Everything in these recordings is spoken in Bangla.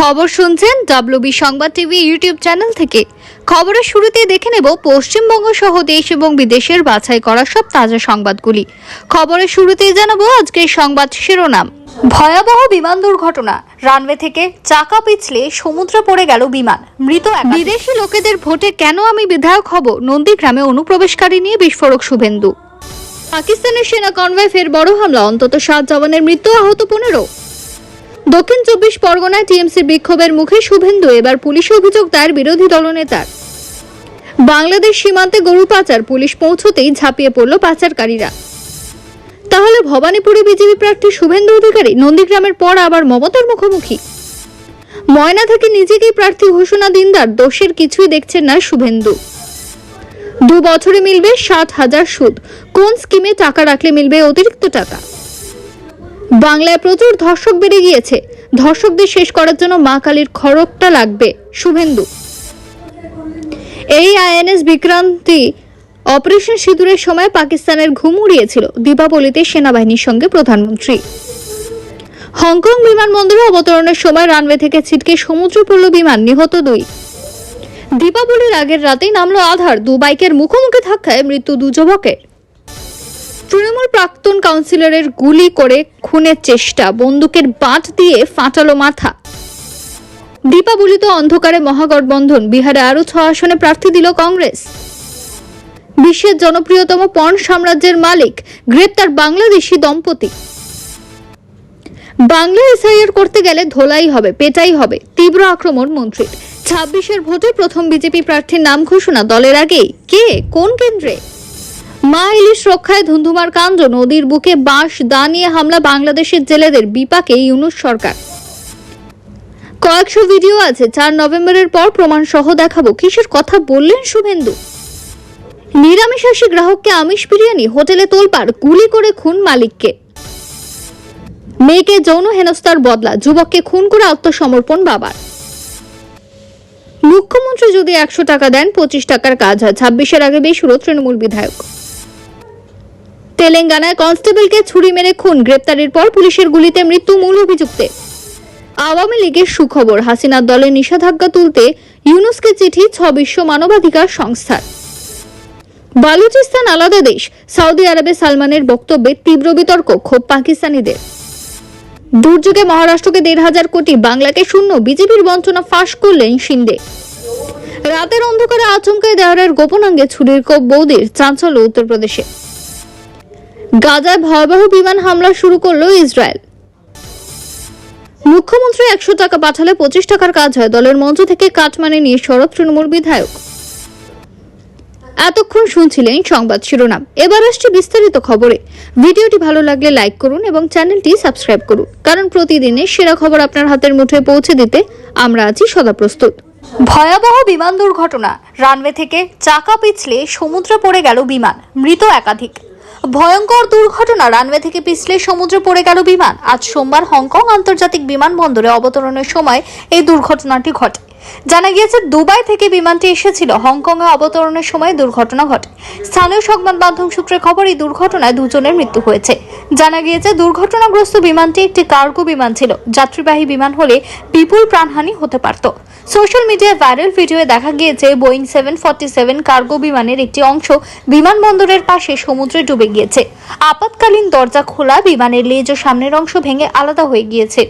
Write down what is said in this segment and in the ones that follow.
খবর শুনছেন ডব্লিউবি সংবাদ টিভি ইউটিউব চ্যানেল থেকে। খবরের শুরুতে দেখে নেব পশ্চিমবঙ্গ সহ দেশ এবং বিদেশের বাছাই করা সব তাজা সংবাদগুলি। খবরের শুরুতেই জানাবো আজকের সংবাদ শিরোনাম। ভয়াবহ বিমান দুর্ঘটনা, রানওয়ে থেকে চাকা পিছলে সমুদ্রে পড়ে গেল বিমান, মৃত বিদেশি লোকেদের ভোটে কেন আমি বিধায়ক হব, নন্দীগ্রামে অনুপ্রবেশকারী নিয়ে বিস্ফোরক শুভেন্দু। পাকিস্তানের সেনা কনভয় ফের বড় হামলা, অন্তত 7 জওয়ানের মৃত্যু, আহত 15। দক্ষিণ 24 পরগনায় টিএমসি বিক্ষোভের মুখে শুভেন্দু, এবার পুলিশে অভিযোগ দায়ের বিরোধী দলনেতার। বাংলাদেশ সীমান্তে গরু পাচার, পুলিশ পৌঁছতেই ঝাঁপিয়ে পড়ল পাচারকারীরা। তাহলে ভবানীপুরে বিজেপি প্রার্থী শুভেন্দু অধিকারী নন্দীগ্রামের পর আবার মমতার মুখোমুখি। ময়না থেকে নিজেকেই প্রার্থী ঘোষণা দিনদার, দোষের কিছুই দেখছেন না শুভেন্দু। 2 বছরে মিলবে 60,000 সুদ, কোন স্কিমে টাকা রাখলে মিলবে অতিরিক্ত টাকা। বাংলায় প্রচুর ধর্ষক বেড়ে গিয়েছে, ধর্ষকদের শেষ করার জন্য মা কালীর খড়গটা লাগবে, শুভেন্দু। এই আইএনএস বিক্রান্তি অপারেশন সিঁদুরের সময় পাকিস্তানের ঘুম উড়িয়েছিল, দীপাবলিতে সেনাবাহিনীর সঙ্গে প্রধানমন্ত্রী। হংকং বিমানবন্দরে অবতরণের সময় রানওয়ে থেকে ছিটকে সমুদ্রে পড়ল বিমান, নিহত 2। দীপাবলির আগের রাতেই নামলো আধার, 2 বাইকের মুখোমুখি ধাক্কায় মৃত্যু 2 যুবকের। তৃণমূল প্রাক্তন কাউন্সিলরের গুলি করে খুনের চেষ্টা, বন্দুকের বাঁট দিয়ে ফাটালো মাথা। দীপাবলিতে অন্ধকারে মহাগঠবন্ধন, বিহারে আরো 6 আসনে প্রার্থী দিল কংগ্রেস। বিশ্বের জনপ্রিয়তম পর্ন সাম্রাজ্যের মালিক, গ্রেপ্তার বাংলাদেশি দম্পতি। বাংলা এসআইআর করতে গেলে ধোলাই হবে, পেটাই হবে, তীব্র আক্রমণ মন্ত্রীর। 26-এর ভোটে প্রথম বিজেপি প্রার্থীর নাম ঘোষণা, দলের আগেই কে কোন কেন্দ্রে। মা ইলিশ রক্ষায় ধুন্ধুমার কাণ্ড, নদীর বুকে বাঁশ দা নিয়ে হামলা বাংলাদেশের জেলেদের, বিপাকে ইউনূস সরকার। কয়েকশো ভিডিও আছে, 4 নভেম্বরের পর প্রমাণ সহ দেখাবো, কিসের কথা বললেন শুভেন্দু। নিরামিষাশী গ্রাহককে আমিষ বিরিয়ানি, হোটেলে তোলপাড়, গুলি করে খুন মালিককে। মেয়েকে যৌন হেনস্থার বদলা, যুবককে খুন করে আত্মসমর্পণ বাবার। মুখ্যমন্ত্রী যদি 100 টাকা দেন 25 টাকার কাজ হয়, 26-এর আগে বেসুরো তৃণমূল বিধায়ক। তেলেঙ্গানায় কনস্টেবলকে ছুরি মেরে খুন, গ্রেপ্তারের পর পুলিশের গুলিতে মৃত্যু মূল অভিযুক্তে। আওয়ামী লীগের সুখবর, হাসিনার দলে নিষেধাজ্ঞা তুলতে ইউনূসকে চিঠি 6 বিশ্ব মানবাধিকার সংস্থার। বালুচিস্তান আলাদা দেশ, সৌদি আরবে সালমানের বক্তব্যে তীব্র বিতর্ক, ক্ষোভ পাকিস্তানিদের। দুর্যোগে মহারাষ্ট্রকে 1,500 কোটি, বাংলাকে শূন্য, বিজেপির বঞ্চনা ফাঁস করলেন শিন্দে। রাতের অন্ধকারে আচমকায় দেওয়ারের গোপনাঙ্গে ছুরির কোপ, বৌদির চাঞ্চল্য উত্তরপ্রদেশে। গাজায় ভয়াবহ বিমান হামলা শুরু করলো ইসরায়েল। মুখ্যমন্ত্রী 100 টাকা পাঠালে 25 টাকার কাজ হয়, দলের মঞ্চ থেকে কাটমানি নিয়ে সরব তৃণমূল বিধায়ক। এতক্ষণ শুনছিলেন সংবাদ শিরোনাম, এবার আসছে বিস্তারিত খবরে। ভিডিওটি ভালো লাগলে লাইক করুন এবং চ্যানেলটি সাবস্ক্রাইব করুন, কারণ প্রতিদিনের সেরা খবর আপনার হাতের মুঠোয় পৌঁছে দিতে আমরা আছি সদা প্রস্তুত। ভয়াবহ বিমান দুর্ঘটনা, রানওয়ে থেকে চাকা পিছলে সমুদ্রে পড়ে গেল বিমান, মৃত একাধিক। ভয়ঙ্কর দুর্ঘটনা, রানওয়ে থেকে পিছলে সমুদ্রে পড়ে গেল বিমান। আজ সোমবার হংকং আন্তর্জাতিক বিমানবন্দরে অবতরণের সময় এই দুর্ঘটনাটি ঘটে। জানা গিয়েছে দুবাই থেকে বিমানটি এসেছিল, হংকং এ অবতরণের সময় দুর্ঘটনা ঘটে। স্থানীয় সংবাদ মাধ্যম সূত্রে খবর, এই দুর্ঘটনায় 2 জনের মৃত্যু হয়েছে। জানা গিয়েছে দুর্ঘটনাগ্রস্ত বিমানটি একটি কার্গো বিমান ছিল, যাত্রীবাহী বিমান হলে বিপুল প্রাণহানি হতে পারত। সোশ্যাল মিডিয়ায় ভাইরাল ভিডিওয়ে দেখা গিয়েছে বোয়িং 747 কার্গো বিমানের একটি অংশ বিমানবন্দরের পাশে সমুদ্রে ডুবে গিয়েছে। আপাতকালীন দরজা খোলা, বিমানের লেজ ও সামনের অংশ ভেঙে আলাদা হয়ে গিয়েছে।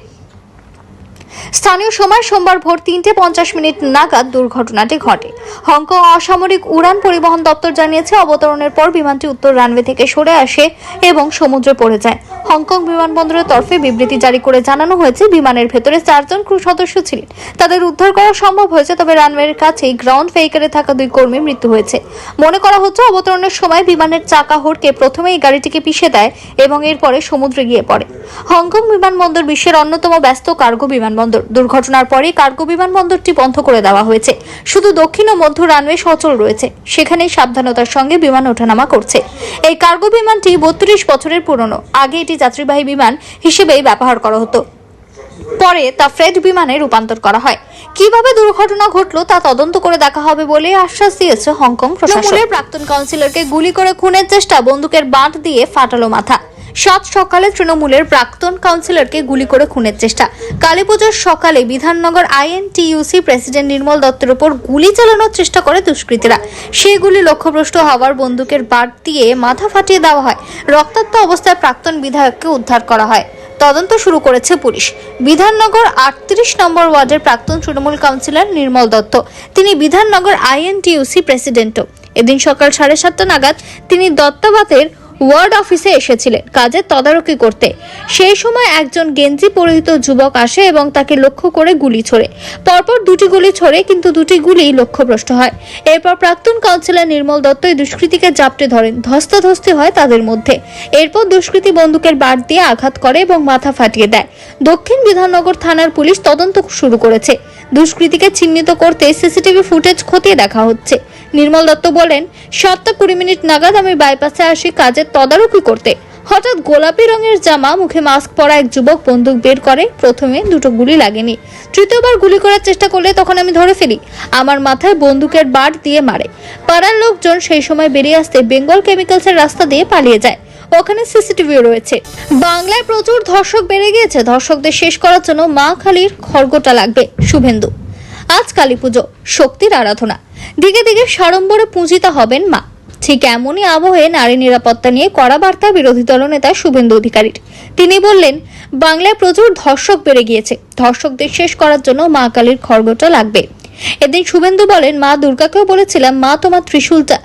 স্থানীয় সময় সোমবার ভোর 3:50 নাগাদ দুর্ঘটনাটি ঘটে। হংকং অসামরিক উড়ান পরিবহন দপ্তর জানিয়েছে, অবতরণের পর বিমানটি উত্তর রানওয়ে থেকে সরে আসে এবং সমুদ্রে পড়ে যায়। হংকং বিমানবন্দরের তরফে বিবৃতি জারি করে জানানো হয়েছে, বিমানের ভেতরে 4 জন ক্রু সদস্য ছিলেন, তাদের উদ্ধার করা সম্ভব হয়েছে, তবে রানওয়ের কাছেই গ্রাউন্ড ভেহিকলে থাকা 2 কর্মীর মৃত্যু হয়েছে। মনে করা হচ্ছে অবতরণের সময় বিমানের চাকা হড়কে প্রথমেই গাড়িটিকে পিষে দেয় এবং এরপরে সমুদ্রে গিয়ে পড়ে। হংকং বিমানবন্দর বিশ্বের অন্যতম ব্যস্ত কার্গো বিমানবন্দর। দুর্ঘটনার পরে কার্গো বিমানবন্দরটি বন্ধ করে দেওয়া হয়েছে, শুধু দক্ষিণ ও মধ্য রানওয়ে সচল রয়েছে, সেখানেই সাবধানতার সঙ্গে বিমান ওঠানামা করছে। এই কার্গো বিমানটি 32 বছরের পুরনো, আগে এটি যাত্রীবাহী বিমান হিসেবেই ব্যবহার করা হতো, পরে তা ফ্রেট বিমানে রূপান্তর করা হয়। কিভাবে দুর্ঘটনা ঘটলো তা তদন্ত করে দেখা হবে বলে আশ্বাস দিয়েছে হংকং প্রশাসন। প্রাক্তন কাউন্সিলরকে গুলি করে খুনের চেষ্টা, বন্দুকের বাঁট দিয়ে ফাটালো মাথা। সাত সকালে তৃণমূলের প্রাক্তন কাউন্সিলরকে গুলি করে খুনের চেষ্টা। কালীপুজোর সকালে বিধাননগর আইএনটিইউসি প্রেসিডেন্ট নির্মল দত্তের উপর গুলি চালানোর চেষ্টা করে দুষ্কৃতীরা। সেই গুলি লক্ষ্যভ্রষ্ট হওয়ার বন্দুকের বাট দিয়ে মাথা ফাটিয়ে দেওয়া হয়। রক্তাক্ত অবস্থায় প্রাক্তন বিধায়ককে উদ্ধার করা হয়। তদন্ত শুরু করেছে পুলিশ। বিধাননগর 38 নম্বর ওয়ার্ডের প্রাক্তন তৃণমূল কাউন্সিলর নির্মল দত্ত, তিনি বিধাননগর আইএনটিইউসি প্রেসিডেন্টও। এদিন সকাল 7:30 নাগাদ তিনি দত্তাবাতের ওয়ার্ড অফিসে এসেছিলেন কাজের তদারকি করতে। সেই সময় একজন গেঞ্জি পরিহিত যুবক আসে এবং তাকে লক্ষ্য করে গুলি ছোড়ে। পরপর দুটি গুলি ছোড়ে, কিন্তু দুটি গুলি লক্ষ্যভ্রষ্ট হয়। এরপর প্রাক্তন কাউন্সিলর নির্মল দত্ত এই দুষ্কৃতীকে জাপটে ধরেন। ধস্তাধস্তি হয় তাদের মধ্যে। এরপর দুষ্কৃতী বন্দুকের বাট দিয়ে আঘাত করে এবং মাথা ফাটিয়ে দেয়। দক্ষিণ বিধাননগর থানার পুলিশ তদন্ত শুরু করেছে। দুষ্কৃতীকে চিহ্নিত করতে সিসিটিভি ফুটেজ খতিয়ে দেখা হচ্ছে। নির্মল দত্ত বলেন, 7:20 নাগাদ আমি বাইপাসে আসি কাজের তদারকি করতে। হঠাৎ গোলাপি রঙের জামা, মুখে মাস্ক পরা এক যুবক বন্দুক বের করে। প্রথমে দুটো গুলি লাগেনি, তৃতীয়বার গুলি করার চেষ্টা করলে তখন আমি ধরে ফেলি। আমার মাথায় বন্দুকের বাট দিয়ে মারে। পাড়ার লোকজন সেই সময় বেরিয়ে আসতে বেঙ্গল কেমিক্যালসের রাস্তা দিয়ে পালিয়ে যায়। ওখানে সিসিটিভিও রয়েছে। বাংলায় প্রচুর ধর্ষক বেড়ে গিয়েছে। ধর্ষকদের শেষ করার জন্য মা কালীর খড়গোটা লাগবে। শুভেন্দু। আজ কালীপুজো, শক্তির আরাধনা। দিকে দিকে সাড়ম্বরে পূজিতা হবেন মা। ঠিক এমনই আবহে নারী নিরাপত্তা নিয়ে কড়া বার্তা বিরোধী দলনেতা শুভেন্দু অধিকারীর। তিনি বললেন, বাংলায় প্রচুর ধর্ষক বেড়ে গিয়েছে। ধর্ষকদের শেষ করার জন্য মা কালীর খড়গোটা লাগবে। এদিন শুভেন্দু বলেন, মা দুর্গাকেও বলেছিলাম, মা তোমার ত্রিশূলটা।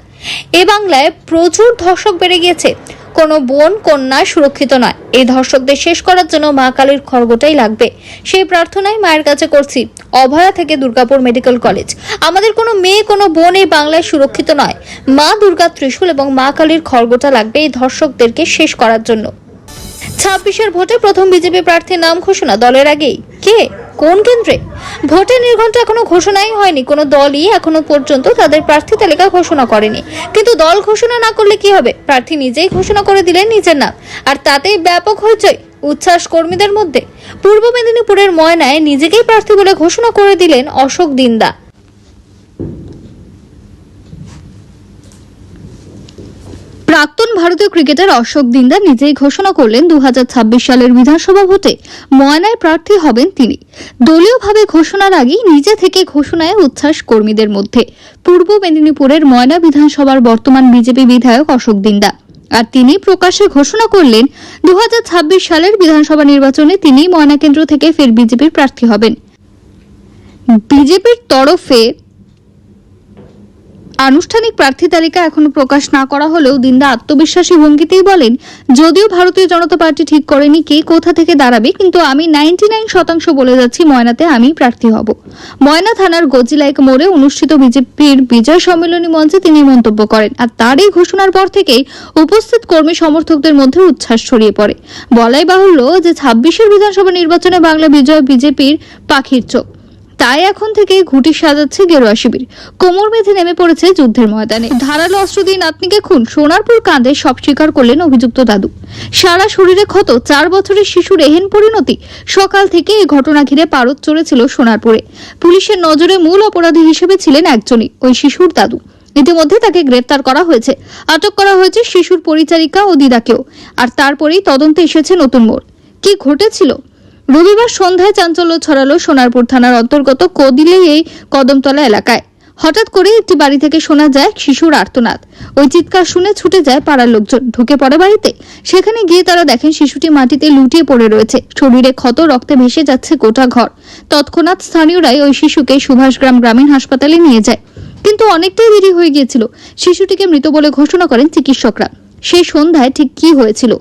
এ বাংলায় প্রচুর ধর্ষক বেড়ে গিয়েছে। কোনো বোন কন্যা সুরক্ষিত নয়। এই ধর্ষকদের শেষ করার জন্য মা কালীর খড়গোটাই লাগবে। সেই প্রার্থনাই মায়ের কাছে করছি। অভয়া থেকে দুর্গাপুর মেডিকেল কলেজ। আমাদের কোনো মেয়ে, কোনো বোন এই বাংলায় সুরক্ষিত নয়। মা দুর্গার ত্রিশূল এবং মা কালীর খড়গোটা লাগবে এই ধর্ষকদেরকে শেষ করার জন্য। 26-এর ভোটে প্রথম বিজেপি প্রার্থীর নাম ঘোষণা দলের আগেই। কে, কোন কেন্দ্রে? ভোটের নির্ঘণ্ট এখনো ঘোষণাই হয়নি। কোনো দলই এখনো পর্যন্ত তাদের প্রার্থী তালিকা ঘোষণা করেনি। কিন্তু দল ঘোষণা না করলে কি হবে? প্রার্থী নিজেই ঘোষণা করে দিলেন নিজের নাম, আর তাতেই ব্যাপক হইচই, উচ্ছ্বাস কর্মীদের মধ্যে। পূর্ব মেদিনীপুরের ময়নায় নিজেকেই প্রার্থী বলে ঘোষণা করে দিলেন অশোক দিন্দা। প্রাক্তন ভারতীয় ক্রিকেটার অশোক দিন্দা নিজেই ঘোষণা করলেন 2026 সালের বিধানসভা ভোটে ময়নায় প্রার্থী হবেন তিনি। দলীয়ভাবে ঘোষণার আগেই নিজে থেকে ঘোষণায় উচ্ছ্বাস কর্মীদের মধ্যে। পূর্ব মেদিনীপুরের ময়না বিধানসভার বর্তমান বিজেপি বিধায়ক অশোক দিন্দা। আর তিনি প্রকাশ্যে ঘোষণা করলেন 2026 সালের বিধানসভা নির্বাচনে তিনি ময়না কেন্দ্র থেকে ফের বিজেপির প্রার্থী হবেন। বিজেপির তরফে আনুষ্ঠানিক প্রার্থী তালিকা এখনো প্রকাশ না করা হলেও দিন্দা আত্মবিশ্বাসী ভঙ্গিতেই বলেন, যদিও ভারতীয় জনতা পার্টি ঠিক করেনি কে কোথা থেকে দাঁড়াবে, কিন্তু আমি 99% বলে যাচ্ছি ময়নাতে আমি প্রার্থী হব। ময়না থানার গজিলাইক মোড়ে অনুষ্ঠিত বিজেপির বিজয় সম্মেলনী মঞ্চে তিনি মন্তব্য করেন। আর তার এই ঘোষণার পর থেকেই উপস্থিত কর্মী সমর্থকদের মধ্যে উচ্ছ্বাস ছড়িয়ে পড়ে। বলাই বাহুল্য যে 26-এর বিধানসভা নির্বাচনে বাংলা বিজয় বিজেপির পাখির চোখ। তাই এখন থেকে ঘুঁটি সাজাচ্ছে গেরুয়া শিবির। কোমর বেঁধে নেমে পড়েছে যুদ্ধের ময়দানে। ধারালো অস্ত্র দিয়ে নাতনিকে খুন, সোনারপুর কাঁধে সব স্বীকার করলেন অভিযুক্ত দাদু। সারা শরীরে ক্ষত, 4 বছরের শিশুর এহেন পরিণতি। সকাল থেকে এই ঘটনা ঘিরে পারদ চড়েছিল সোনারপুরে। পুলিশের নজরে মূল অপরাধী হিসেবে ছিলেন একজনই, ওই শিশুর দাদু। ইতিমধ্যে তাকে গ্রেফতার করা হয়েছে। আটক করা হয়েছে শিশুর পরিচারিকা ও দিদাকেও। আর তারপরেই তদন্তে এসেছে নতুন মোড়। কি ঘটেছিল? রবিবার সন্ধ্যায় চাঞ্চল্য ছড়ালো সোনারপুর থানার অন্তর্গত কদিলে এই কদমতলা এলাকায়। হঠাৎ করে একটি বাড়ি থেকে শোনা যায় শিশুর আর্তনাদ। ওই চিৎকার শুনে ছুটে যায় পাড়ার লোকজন, ঢুকে পড়ে বাড়িতে। সেখানে গিয়ে তারা দেখেন শিশুটি মাটিতে লুটিয়ে পড়ে রয়েছে, শরীরে ক্ষত, রক্তে ভেসে যাচ্ছে গোটা ঘর। তৎক্ষণাৎ স্থানীয়রাই ওই শিশুকে সুভাষগ্রাম গ্রামীণ হাসপাতালে নিয়ে যায়, কিন্তু অনেকটাই দেরি হয়ে গিয়েছিল। শিশুটিকে মৃত বলে ঘোষণা করেন চিকিৎসকরা। সেই সন্ধ্যায় ঠিক কি হয়েছিল?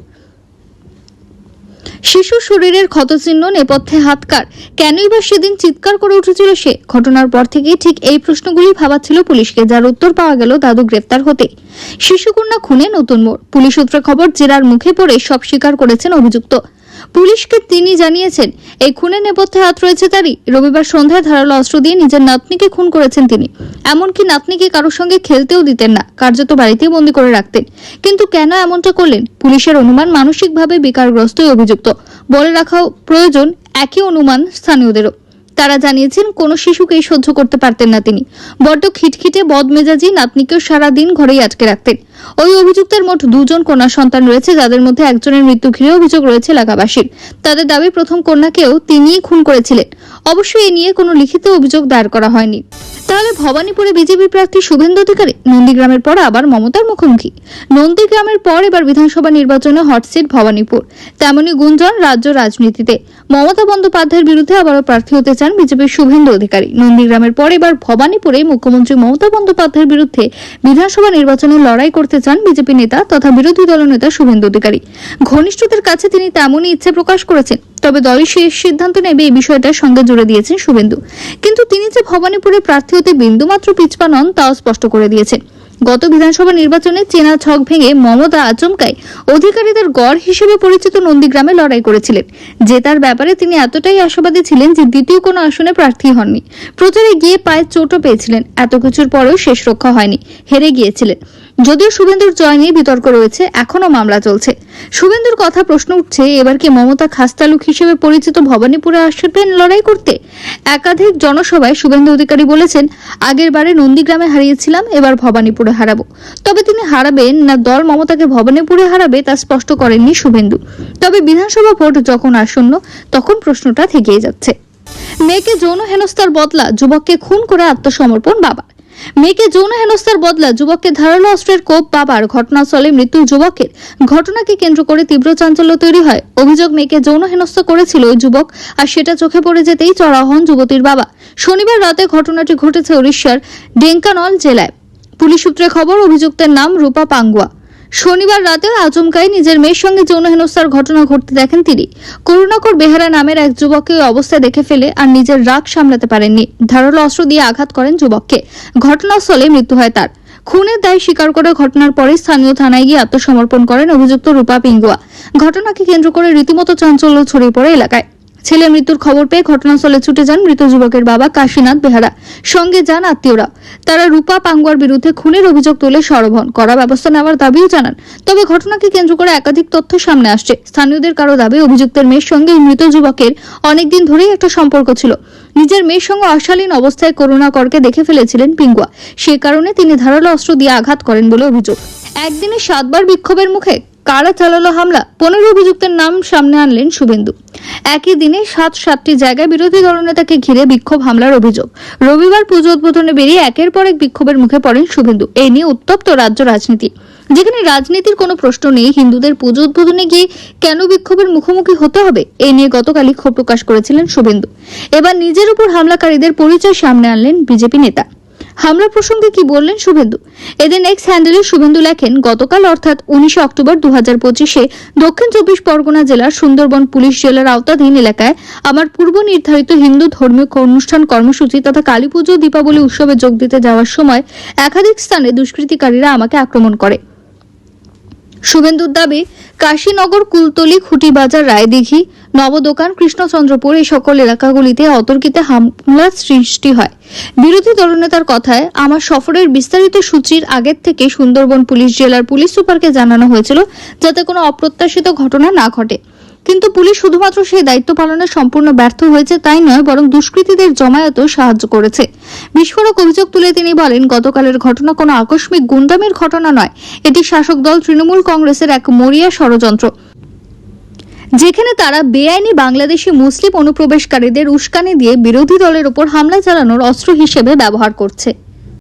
শিশুর শরীরের ক্ষতচিহ্ন, নেপথ্যে হাত কার, কেনই বা সেদিন চিৎকার করে উঠেছিল সে? ঘটনার পর থেকেই ঠিক এই প্রশ্নগুলি ভাবাচ্ছিল পুলিশকে, যার উত্তর পাওয়া গেল দাদু গ্রেফতার হতে। শিশুকন্যা খুনে নতুন মোড়। পুলিশ সূত্রে খবর, জেরার মুখে পড়ে সব স্বীকার করেছেন অভিযুক্ত। পুলিশকে তিনি জানিয়েছেন এই খুনের নেপথ্যে হাত রয়েছে তারই। রবিবার সন্ধ্যায় ধারালো অস্ত্র দিয়ে নিজের নাতনিকে খুন করেছেন তিনি। এমনকি নাতনিকে কারোর সঙ্গে খেলতেও দিতেন না, কার্যত বাড়িতেই বন্দী করে রাখতেন। কিন্তু কেন এমনটা করলেন? পুলিশের অনুমান মানসিকভাবে বিকারগ্রস্ত অভিযুক্ত। বলে রাখাও প্রয়োজন একই অনুমান স্থানীয়দেরও। তারা জানিয়েছেন কোনো শিশুকেই সহ্য করতে পারতেন না তিনি। বড্ড খিটখিটে বদমেজাজি নাতনিকেও সারাদিন ঘরেই আটকে রাখতেন। ওই অভিযুক্তের মোট 2 জন কন্যা সন্তান রয়েছে, যাদের মধ্যে একজনের মৃত্যু ঘিরে অভিযোগ রয়েছে এলাকাবাসীর। তাদের দাবি প্রথম কন্যাকেও তিনিই খুন করেছিলেন। অবশ্য এ নিয়ে কোনো লিখিত অভিযোগ দায়ের করা হয়নি। তাহলে ভবানীপুরে বিজেপি প্রার্থী শুভেন্দু অধিকারী নন্দীগ্রামের পর আবার মমতার মুখোমুখি। নন্দীগ্রামের পর এবার বিধানসভা নির্বাচনে হটসিট ভবানীপুর। তেমনি গুঞ্জন রাজ্য রাজনীতিতে। মমতা বন্দ্যোপাধ্যায়ের বিরুদ্ধে আবারও প্রার্থী হতে চান বিজেপির শুভেন্দু অধিকারী। নন্দীগ্রামের পর এবার ভবানীপুরে মুখ্যমন্ত্রী মমতা বন্দ্যোপাধ্যায়ের বিরুদ্ধে বিধানসভা নির্বাচনে লড়াই করতে চান বিজেপি নেতা তথা বিরোধী দলনেতা শুভেন্দু অধিকারী। ঘনিষ্ঠদের কাছে তিনি তেমনই ইচ্ছে প্রকাশ করেছেন। তবে দলই শেষ সিদ্ধান্ত নেবে এই বিষয়টার সঙ্গে জুড়ে দিয়েছেন শুভেন্দু। কিন্তু তিনি যে ভবানীপুরে প্রার্থী হতে বিন্দুমাত্র পিছপা নন তাও স্পষ্ট করে দিয়েছেন। গত বিধানসভা নির্বাচনে চেনা ছক ভেঙে মমতা আচমকাই অধিকারীদের গড় হিসেবে পরিচিত নন্দীগ্রামে লড়াই করেছিলেন। জেতার ব্যাপারে তিনি এতটাই আশাবাদী ছিলেন যে দ্বিতীয় কোনো আসনে প্রার্থী হননি। প্রচারে গিয়ে পায়ে চোটও পেয়েছিলেন। এত কিছুর পরেও শেষ রক্ষা হয়নি, হেরে গিয়েছিলেন। যদিও শুভেন্দুর জয় নিয়ে বিতর্ক রয়েছে, এখনো মামলা চলছে। শুভেন্দুর কথা প্রশ্ন উঠছে, এবার কি মমতা খাস্তালুক হিসেবে পরিচিত ভবানীপুরে আসবেন লড়াই করতে? একাধিক জনসভায় শুভেন্দু অধিকারী বলেছেন, আগের বারে নন্দীগ্রামে হারিয়েছিলাম, এবার ভবানীপুরে হারাবো। তবে তিনি হারাবেন না দল মমতাকে ভবানীপুরে হারাবে তা স্পষ্ট করেননি শুভেন্দু। তবে বিধানসভা ভোট যখন আসন্ন তখন প্রশ্নটা থেকেই যাচ্ছে। মেয়েকে যৌন হেনস্থার বদলা যুবককে খুন করে আত্মসমর্পণ বাবা। মেয়েকে যৌন হেনস্থার বদলা যুবককে ধারালো অস্ত্রের কোপ বাবার। ঘটনাস্থলে মৃত্যু যুবকের। ঘটনাকে কেন্দ্র করে তীব্র চাঞ্চল্য তৈরি হয়। অভিযোগ, মেয়েকে যৌন হেনস্থা করেছিল ওই যুবক, আর সেটা চোখে পড়ে যেতেই চড়াও হন যুবতীর বাবা। শনিবার রাতে ঘটনাটি ঘটেছে ওড়িশার ঢেঙ্কানাল জেলায়। পুলিশ সূত্রে খবর, অভিযুক্তের নাম রূপা পাঙ্গুয়া। শনিবার রাতে আচমকাই নিজের মেয়ের সঙ্গে যৌন হেনস্থার ঘটনা ঘটতে দেখেন তিনি। করুণাকর বেহারা নামের এক যুবককে ওই অবস্থায় দেখে ফেলে আর নিজের রাগ সামলাতে পারেননি। ধারালো অস্ত্র দিয়ে আঘাত করেন যুবককে। ঘটনাস্থলে মৃত্যু হয় তার। খুনের দায় স্বীকার করে ঘটনার পরে স্থানীয় থানায় গিয়ে আত্মসমর্পণ করেন অভিযুক্ত রূপা পিঙ্গুয়া। ঘটনাকে কেন্দ্র করে রীতিমতো চাঞ্চল্য ছড়িয়ে পড়ে এলাকায়। ছেলে মৃত্যুর খবর পেয়ে ঘটনাস্থলে ছুটে যান মৃত যুবকের বাবা কাশীনাথ বেহারা। সঙ্গে যান আত্মীয়রা। তারা রূপা পাঙ্গুয়ার বিরুদ্ধে খুনের অভিযোগ তুলে সরব হন। কড়া ব্যবস্থা নেওয়ার দাবিও জানান। তবে ঘটনাকে কেন্দ্র করে একাধিক তথ্য সামনে আসছে। স্থানীয়দের কারো দাবি, অভিযুক্তের মেয়ের সঙ্গে মৃত যুবকের অনেকদিন ধরেই একটা সম্পর্ক ছিল। নিজের মেয়ের সঙ্গে অশালীন অবস্থায় করুণাকরকে দেখে ফেলেছিলেন পিঙ্গুয়া। সে কারণে তিনি ধারালো অস্ত্র দিয়ে আঘাত করেন বলে অভিযোগ। একদিনে 7 বার বিক্ষোভের মুখে কারা চালালো হামলা? 15 অভিযুক্তের নাম সামনে আনলেন শুভেন্দু। একই দিনে 7টি জায়গায় বিরোধী দলনেতাকে ঘিরে বিক্ষোভ হামলার অভিযোগ। রবিবার পুজো উদ্বোধনে বেরিয়ে একের পর এক বিক্ষোভের মুখে পড়েন শুভেন্দু। এই নিয়ে উত্তপ্ত রাজ্য রাজনীতি। যেখানে রাজনীতির কোনো প্রশ্ন নেই, হিন্দুদের পুজো উদ্বোধনে গিয়ে কেন বিক্ষোভের মুখোমুখি হতে হবে, এই নিয়ে গতকালই ক্ষোভ প্রকাশ করেছিলেন শুভেন্দু। এবার নিজের উপর হামলাকারীদের পরিচয় সামনে আনলেন বিজেপি নেতা। হামলা প্রসঙ্গে কি বললেন শুভেন্দু? এদিন এক্স হ্যান্ডেলে শুভেন্দু লেখেন, গতকাল অর্থাৎ 19 অক্টোবর 2025-এ দক্ষিণ 24 পরগনা জেলার সুন্দরবন পুলিশ জেলার আওতাধীন এলাকায় আমার পূর্ব নির্ধারিত হিন্দু ধর্মীয় অনুষ্ঠান কর্মসূচি তথা কালী পুজো দীপাবলি উৎসবে যোগ দিতে যাওয়ার সময় একাধিক স্থানে দুষ্কৃতিকারীরা আমাকে আক্রমণ করে। শুভেন্দুর দাবি, কাশীনগর, কুলতলি, খুঁটিবাজার, রায়দিঘি, নবদোকান, কৃষ্ণচন্দ্রপুর এই সকল এলাকাগুলিতে অতর্কিতে হামলার সৃষ্টি হয়। বিরোধী দলনেতার কথায়, আমার সফরের বিস্তারিত সূচির আগের থেকে সুন্দরবন পুলিশ জেলার পুলিশ সুপারকে জানানো হয়েছিল যাতে কোনো অপ্রত্যাশিত ঘটনা না ঘটে। কিন্তু পুলিশ শুধুমাত্র সেই দায়িত্ব পালনে সম্পূর্ণ ব্যর্থ হয়েছে তাই নয়, বরং দুষ্কৃতীদের জমায়েতও সাহায্য করেছে। বিস্ফোরক অভিযোগ তুলে তিনি বলেন, গতকালের ঘটনা কোনো আকস্মিক গুন্ডামির ঘটনা নয়, এটি শাসক দল তৃণমূল কংগ্রেসের এক মরিয়া ষড়যন্ত্র, যেখানে তারা বেআইনি বাংলাদেশি মুসলিম অনুপ্রবেশকারীদের উস্কানি দিয়ে বিরোধী দলের উপর হামলা চালানোর অস্ত্র হিসেবে ব্যবহার করছে।